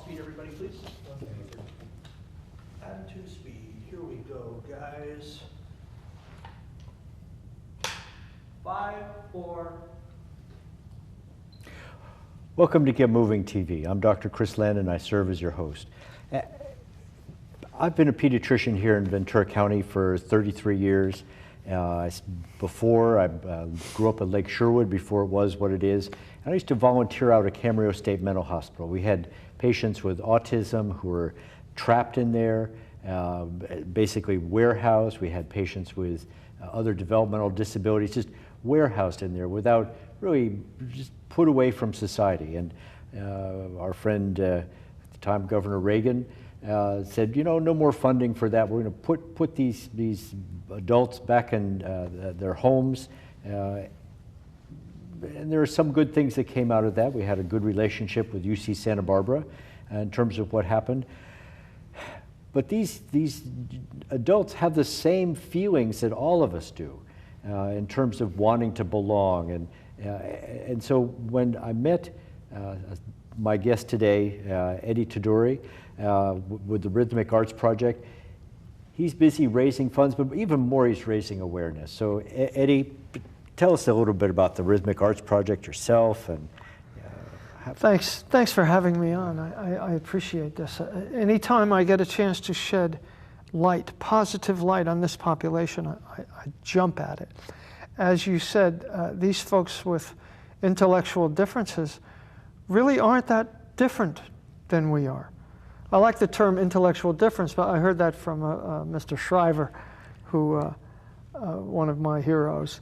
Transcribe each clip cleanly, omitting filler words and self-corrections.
speed, everybody, please. Attitude speed. Here we go, guys. 5, 4. Welcome to GetMoving TV. I'm Dr. Chris Land and I serve as your host. I've been a pediatrician here in Ventura County for 33 years. Before, I grew up at Lake Sherwood before it was what it is. And I used to volunteer out at Camarillo State Mental Hospital. We had patients with autism who were trapped in there, basically warehoused. We had patients with other developmental disabilities just warehoused in there without really just put away from society. And our friend, at the time, Governor Reagan, said, you know, no more funding for that. We're going to put these adults back in their homes. And there are some good things that came out of that. We had a good relationship with UC Santa Barbara in terms of what happened. But these adults have the same feelings that all of us do in terms of wanting to belong. And so when I met my guest today, Eddie Taduri, with the Rhythmic Arts Project, he's busy raising funds, but even more, he's raising awareness. So Eddie, tell us a little bit about the Rhythmic Arts Project yourself. And Thanks for having me on. I appreciate this. Anytime I get a chance to shed light, positive light on this population, I jump at it. As you said, these folks with intellectual differences really aren't that different than we are. I like the term intellectual difference, but I heard that from Mr. Shriver, who one of my heroes.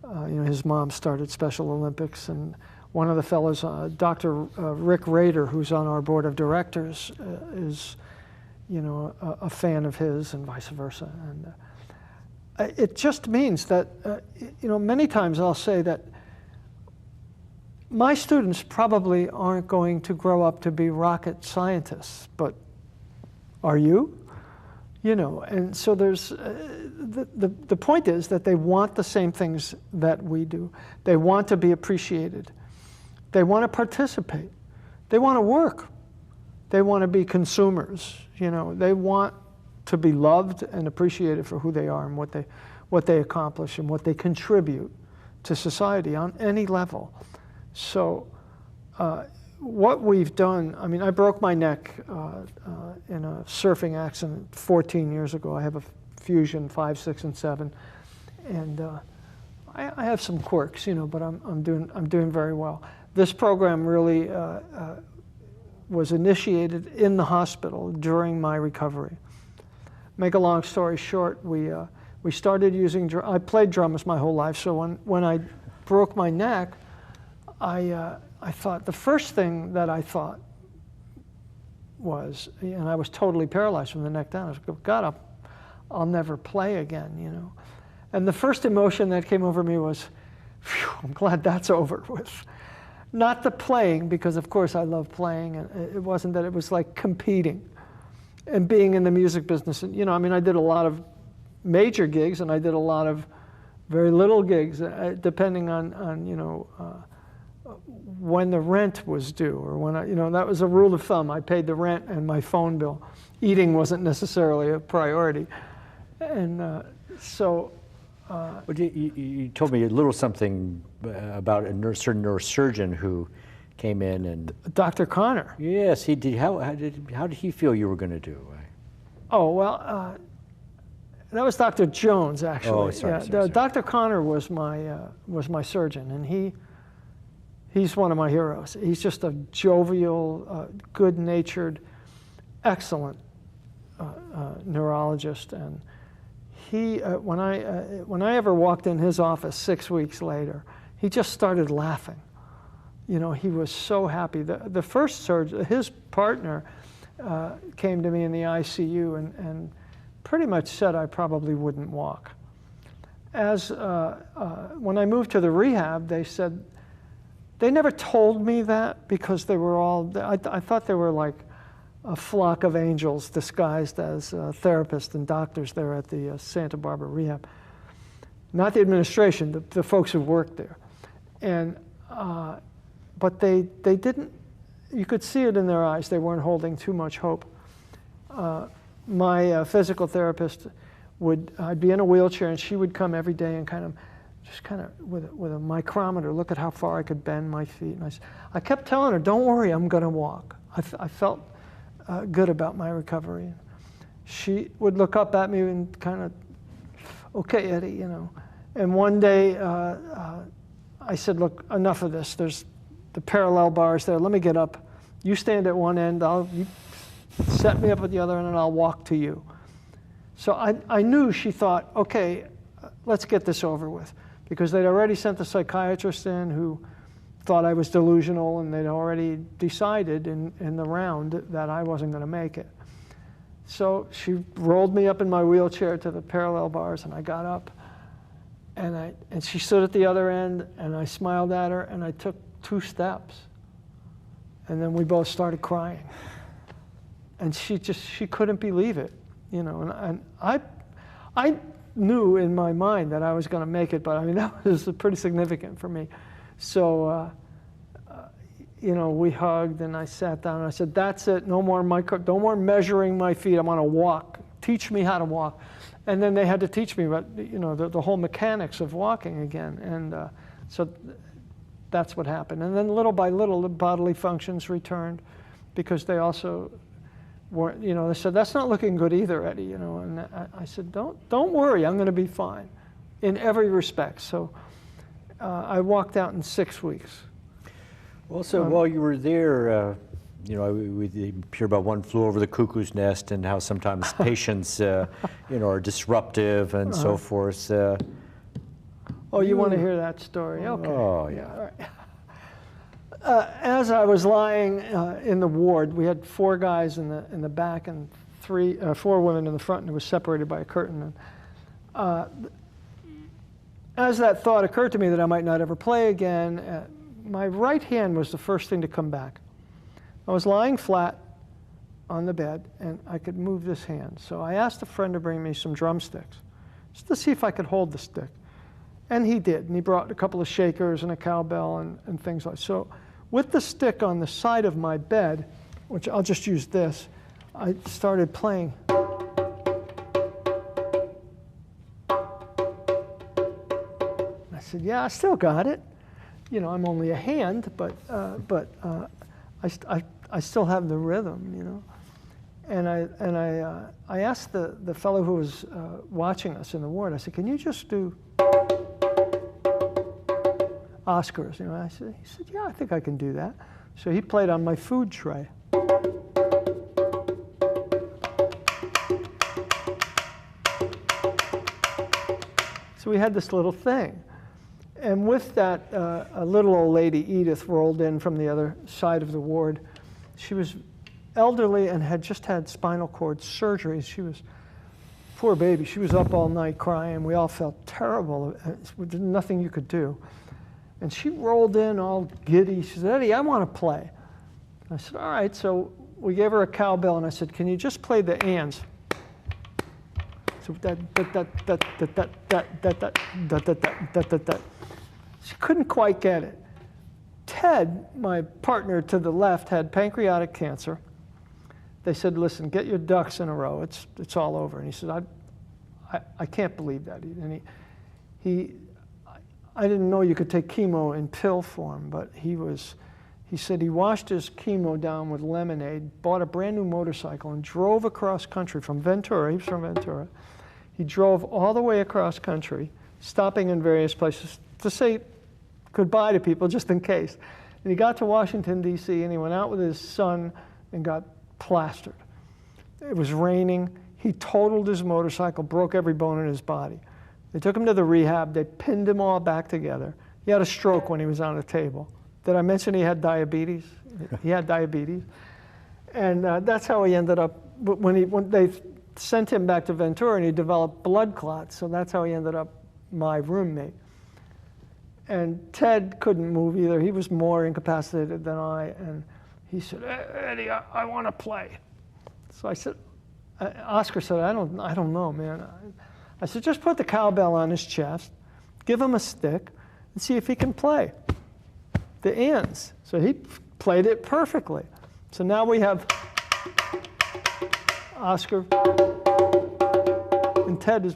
You know, his mom started Special Olympics, and one of the fellows, Dr. Rick Rader, who's on our board of directors, is, you know, a fan of his, and vice versa. And it just means that, you know, many times I'll say that my students probably aren't going to grow up to be rocket scientists, but are you? You know, and so there's, the point is that they want the same things that we do. They want to be appreciated. They want to participate. They want to work. They want to be consumers. You know, they want to be loved and appreciated for who they are and what they accomplish and what they contribute to society on any level. So what we've done, I mean, I broke my neck in a surfing accident 14 years ago. I have a fusion 5, 6, and 7, and I have some quirks, you know, but I'm doing very well. This program really was initiated in the hospital during my recovery. Make a long story short, we started using, I played drums my whole life, so when I broke my neck, I thought, the first thing that I thought was, and I was totally paralyzed from the neck down, I was like, God, I'll never play again, you know. And the first emotion that came over me was, phew, I'm glad that's over with. Not the playing, because of course I love playing, and it wasn't that, it was like competing and being in the music business. And, you know, I mean, I did a lot of major gigs and I did a lot of very little gigs, depending on you know, when the rent was due, or when you know, that was a rule of thumb. I paid the rent and my phone bill. Eating wasn't necessarily a priority. And so... But you told me a little something about a certain neurosurgeon who came in and... Dr. Connor. Yes, he did. How did he feel you were going to do? Oh, well, that was Dr. Jones, actually. Oh, sorry. Dr. Connor was my surgeon, and he's one of my heroes. He's just a jovial, good-natured, excellent neurologist, and he, when I ever walked in his office 6 weeks later, he just started laughing. You know, he was so happy. The first surgeon, his partner, came to me in the ICU and pretty much said I probably wouldn't walk. When I moved to the rehab, they said, they never told me that because they were all, I thought they were like a flock of angels disguised as therapists and doctors there at the Santa Barbara rehab. Not the administration, the folks who worked there. And, but they didn't, you could see it in their eyes. They weren't holding too much hope. My physical therapist I'd be in a wheelchair, and she would come every day and just with a micrometer, look at how far I could bend my feet. And I kept telling her, don't worry, I'm going to walk. I felt good about my recovery. She would look up at me and kind of, okay, Eddie, you know. And one day I said, look, enough of this. There's the parallel bars there. Let me get up. You stand at one end. You set me up at the other end, and I'll walk to you. So I knew she thought, okay, let's get this over with, because they'd already sent the psychiatrist in who thought I was delusional, and they'd already decided in the round that I wasn't going to make it. So she rolled me up in my wheelchair to the parallel bars, and I got up, and she stood at the other end, and I smiled at her, and I took 2 steps, and then we both started crying, and she couldn't believe it, you know. And I knew in my mind that I was going to make it, but I mean, that was pretty significant for me. So, you know, we hugged, and I sat down, and I said, that's it, no more measuring my feet, I'm going to walk. Teach me how to walk. And then they had to teach me about, you know, the whole mechanics of walking again. And so that's what happened. And then little by little, the bodily functions returned, because they also weren't, you know, they said, that's not looking good either, Eddie, you know. And I said, don't worry, I'm going to be fine in every respect. So I walked out in 6 weeks. Also, while you were there, you know, we hear about One Flew Over the Cuckoo's Nest, and how sometimes patients, you know, are disruptive and so forth. Oh, you want to hear that story? Okay. Oh, yeah. All right. As I was lying in the ward, we had 4 guys in the back and 4 women in the front, and it was separated by a curtain. And as that thought occurred to me that I might not ever play again, my right hand was the first thing to come back. I was lying flat on the bed, and I could move this hand. So I asked a friend to bring me some drumsticks, just to see if I could hold the stick. And he did, and he brought a couple of shakers and a cowbell and things like that. So with the stick on the side of my bed, which I'll just use this, I started playing. I said, yeah, I still got it. You know, I'm only a hand, but I still have the rhythm, you know. And I asked the fellow who was watching us in the ward, I said, can you just do Oscars? You know, he said, yeah, I think I can do that. So he played on my food tray. So we had this little thing. And with that, a little old lady, Edith, rolled in from the other side of the ward. She was elderly and had just had spinal cord surgery. She was, poor baby, she was up all night crying. We all felt terrible. There's nothing you could do. And she rolled in all giddy. She said, Eddie, I want to play. I said, all right. So we gave her a cowbell, and I said, can you just play the ands? So that. She couldn't quite get it. Ted, my partner to the left, had pancreatic cancer. They said, listen, get your ducks in a row. It's all over. And he said, I can't believe that. And I didn't know you could take chemo in pill form, but he said he washed his chemo down with lemonade, bought a brand new motorcycle, and drove across country from Ventura. He was from Ventura. He drove all the way across country, stopping in various places to say goodbye to people just in case. And he got to Washington, D.C., and he went out with his son and got plastered. It was raining. He totaled his motorcycle, broke every bone in his body. They took him to the rehab. They pinned him all back together. He had a stroke when he was on the table. Did I mention he had diabetes? He had diabetes. And that's how he ended up, when they sent him back to Ventura, and he developed blood clots. So that's how he ended up my roommate. And Ted couldn't move either. He was more incapacitated than I. And he said, Eddie, I want to play. So I said, Oscar said, I don't know, man. I said, just put the cowbell on his chest, give him a stick, and see if he can play the ands. So he played it perfectly. So now we have Oscar, and Ted is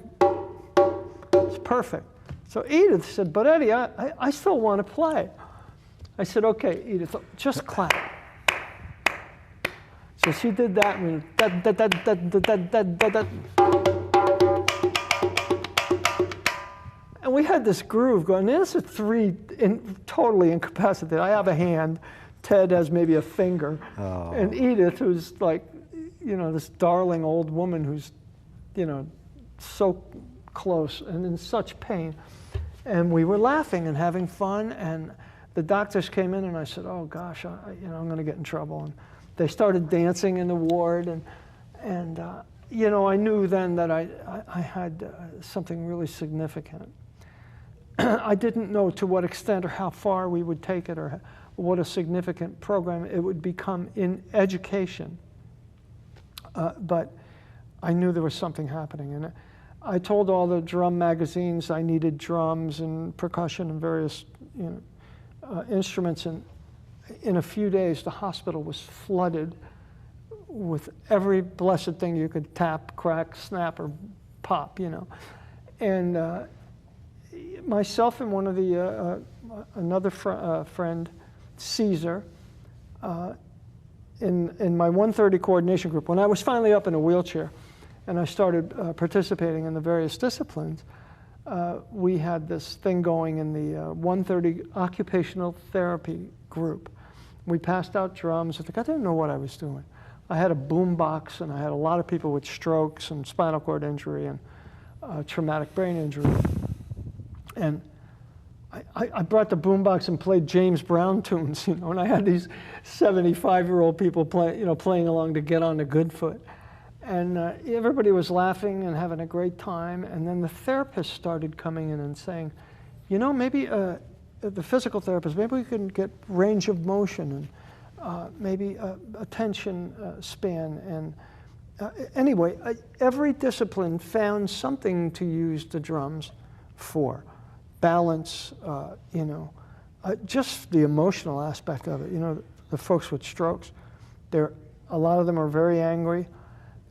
perfect. So Edith said, but Eddie, I still want to play. I said, okay, Edith, just clap. So she did that, and and we had this groove going. This is three totally incapacitated. I have a hand, Ted has maybe a finger, and Edith, who's like, you know, this darling old woman who's, you know, so close and in such pain. And we were laughing and having fun, and the doctors came in, and I said, oh gosh, you know, I'm going to get in trouble. And they started dancing in the ward, and you know, I knew then that I had something really significant. I didn't know to what extent or how far we would take it or what a significant program it would become in education. But I knew there was something happening. And I told all the drum magazines I needed drums and percussion and various, you know, instruments. And in a few days, the hospital was flooded with every blessed thing you could tap, crack, snap, or pop, you know. And myself and one of the, another friend, Caesar, in my 130 coordination group, when I was finally up in a wheelchair and I started participating in the various disciplines, we had this thing going in the 130 occupational therapy group. We passed out drums. I didn't know what I was doing. I had a boom box, and I had a lot of people with strokes and spinal cord injury and traumatic brain injury. And I brought the boombox and played James Brown tunes, you know, and I had these 75-year-old people playing along to get on the good foot. And everybody was laughing and having a great time. And then the therapist started coming in and saying, you know, maybe the physical therapist, maybe we can get range of motion and maybe attention span. And anyway, every discipline found something to use the drums for. Balance, you know, just the emotional aspect of it. You know, the folks with strokes, a lot of them are very angry,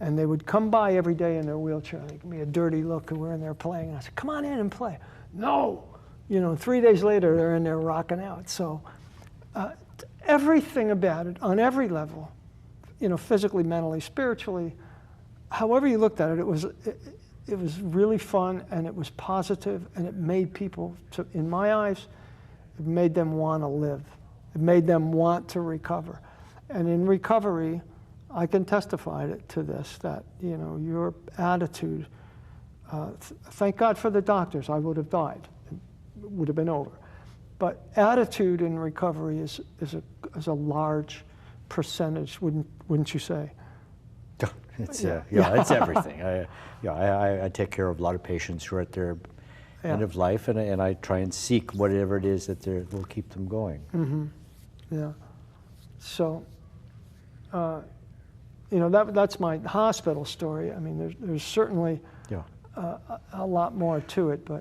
and they would come by every day in their wheelchair. They'd give me a dirty look, and we're in there playing. And I said, come on in and play. No! You know, 3 days later, they're in there rocking out. So everything about it, on every level, you know, physically, mentally, spiritually, however you looked at it, it was really fun, and it was positive, and it made people, in my eyes, it made them want to live. It made them want to recover. And in recovery, I can testify to this, that, you know, your attitude, thank God for the doctors, I would have died. It would have been over. But attitude in recovery is a large percentage, wouldn't you say? It's it's everything. I take care of a lot of patients who are at their end of life, and I try and seek whatever it is that will keep them going. Mm-hmm. Yeah. So, you know, that's my hospital story. I mean, there's certainly a lot more to it, but.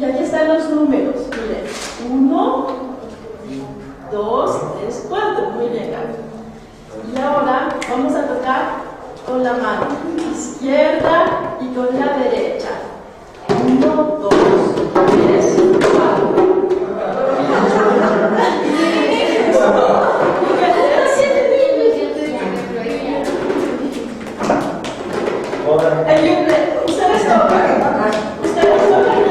Y aquí están los números. Miren, 1, 2, 3, 4. Muy bien, Gaby. Y ahora vamos a tocar con la mano izquierda y con la derecha. 1, 2, 3, 4. Ustedes tocan. Ustedes tocan.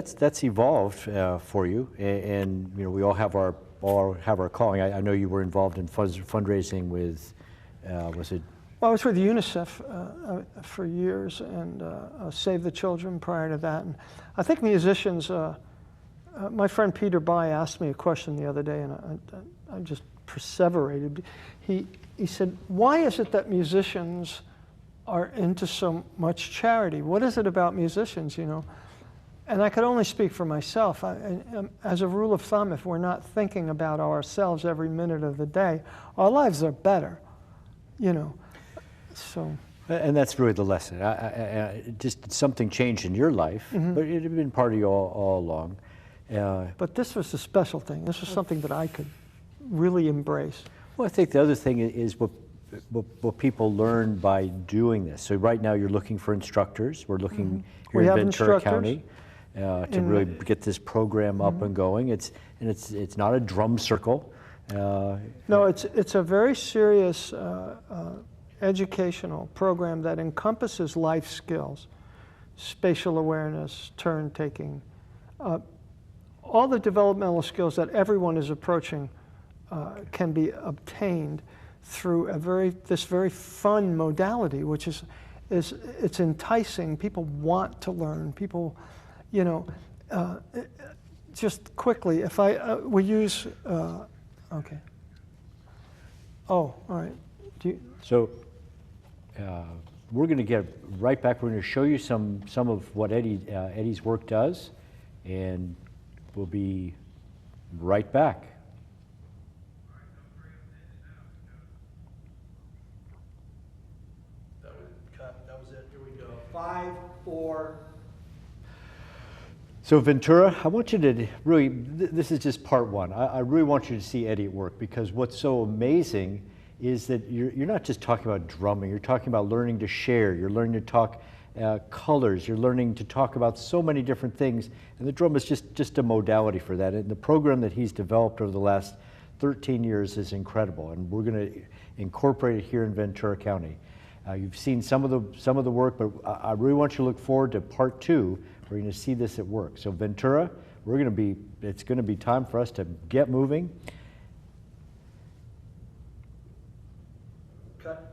that's evolved for you, and you know we all have our calling. I know you were involved in fundraising with was it? Well, I was with UNICEF for years and Save the Children prior to that. And I think musicians, my friend Peter Bai asked me a question the other day, and I just perseverated. He said, why is it that musicians are into so much charity? What is it about musicians, you know? And I could only speak for myself. As a rule of thumb, if we're not thinking about ourselves every minute of the day, our lives are better, you know. So. And that's really the lesson. Just something changed in your life, but it had been part of you all along. But this was a special thing. This was something that I could really embrace. Well, I think the other thing is what people learn by doing this. So right now you're looking for instructors. We're looking here in Ventura County to really get this program up and going. It's not a drum circle. No, it's a very serious educational program that encompasses life skills, spatial awareness, turn taking, all the developmental skills that everyone is approaching can be obtained through this very fun modality, which is it's enticing. People want to learn. People, you know, just quickly, if we use, okay. Oh, all right. So we're going to get right back. We're going to show you some of what Eddie's work does, and we'll be right back. That was it. Here we go. 5, 4. So Ventura, I want you to really, this is just part one. I really want you to see Eddie at work, because what's so amazing is that you're not just talking about drumming, you're talking about learning to share, you're learning to talk colors, you're learning to talk about so many different things, and the drum is just a modality for that. And the program that he's developed over the last 13 years is incredible, and we're going to incorporate it here in Ventura County. You've seen some of the work, but I really want you to look forward to part 2. We're going to see this at work. So Ventura, it's going to be time for us to get moving. Cut.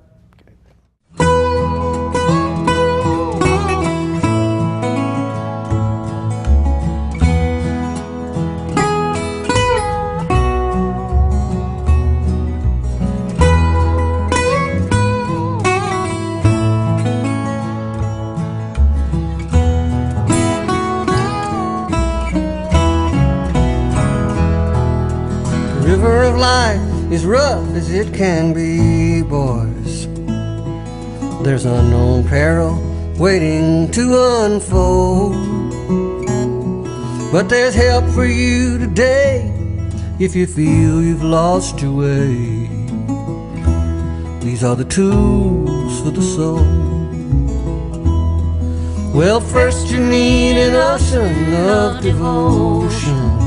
River of life is rough as it can be, boys. There's unknown peril waiting to unfold, but there's help for you today if you feel you've lost your way. These are the tools for the soul. Well, first you need an ocean of devotion,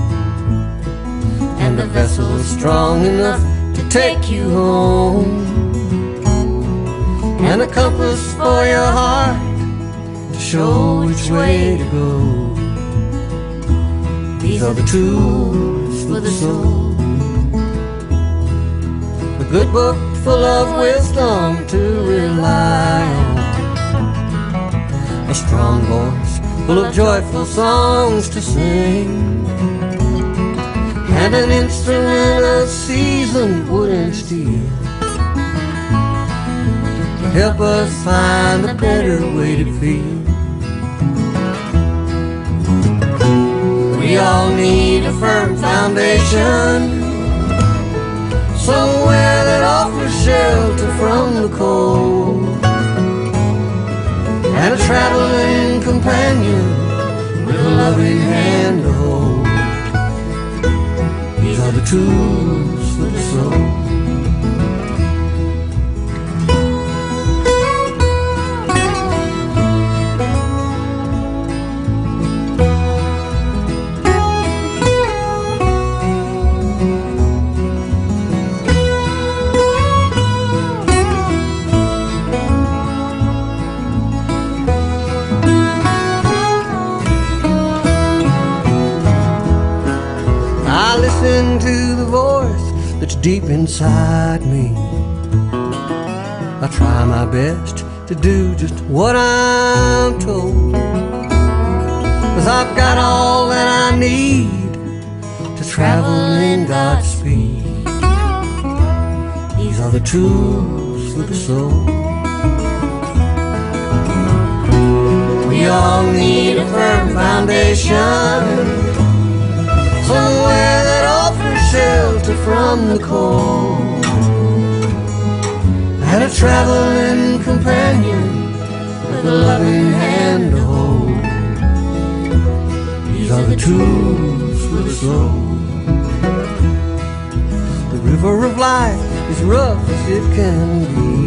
and the vessel is strong enough to take you home, and a compass for your heart to show which way to go. These are the tools for the soul. A good book full of wisdom to rely on, a strong voice full of joyful songs to sing, and an instrument of seasoned wood and steel to help us find a better way to feel. We all need a firm foundation, somewhere that offers shelter from the cold, and a traveling companion with a loving hand to hold. These are the tools for the soul. deep inside me. I try my best to do just what I'm told, 'cause I've got all that I need to travel in God's speed. These are the tools for the soul. We all need a firm foundation, somewhere that offers shelter from the cold, and a traveling companion with a loving hand to hold. These are the tools for the soul. The river of life is rough as it can be,